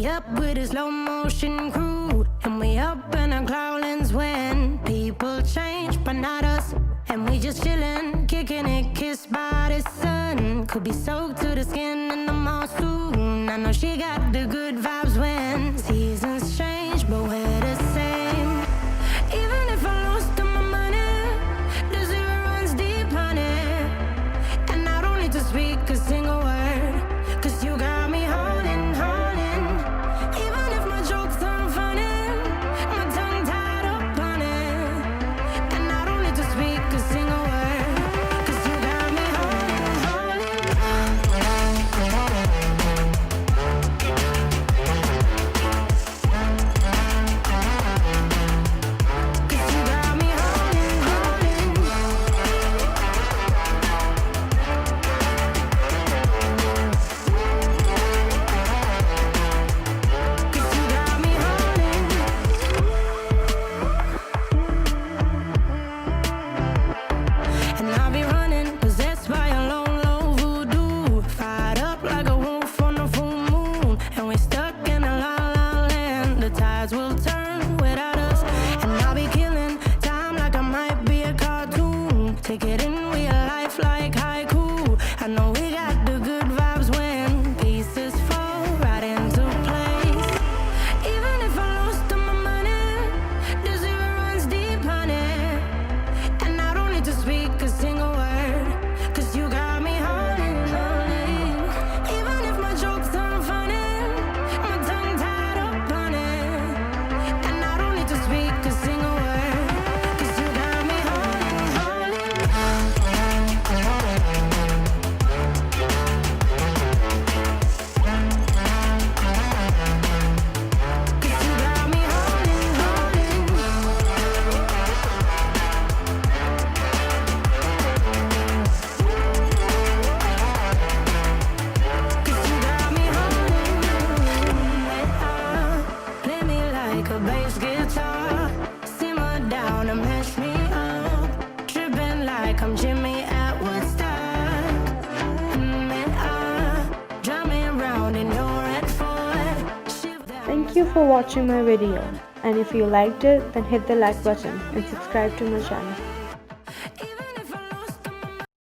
we up with a slow motion crew, and we up in our growlings when people change, but not us. And we just chillin', kicking it, kissed by the sun. Could be soaked to the skin in the mall soon. I know she got the good vibes when seasons change, but we're the same. Even if I lost all my money, the zero runs deep, honey. And I don't need to speak a single word, 'cause you got me holding, holding. Even if my jokes aren't funny, my tongue tied up on it. And I don't need to speak a single word, 'cause you got me holding, holding. 'Cause you got me holding, holding. 'Cause you got me holding. And I'll be running, possessed by a low, low voodoo. Fired up like a wolf on a full moon. And we're stuck in a la la land. The tides will turn without us. And I'll be killing time like I might be a cartoon. Take it in real life like haiku. I know we got the good vibes when pieces fall right into place. Even if I lost all my money, the zero runs deep, honey. And I don't need to speak a single word, 'cause you got me holding, holding. Even if my jokes aren't funny, my tongue tied up on it. And I don't need to speak a single word, 'cause you got me holding, holding. 'Cause you got me holding, holding. 'Cause you got me holding. Play me like a bass guitar, simmer down and mash me up, tripping like I'm Jimmy at Woodstock. Drumming round in your red Ford. Thank you for watching my video, and if you liked it, then hit the like button and subscribe to my channel.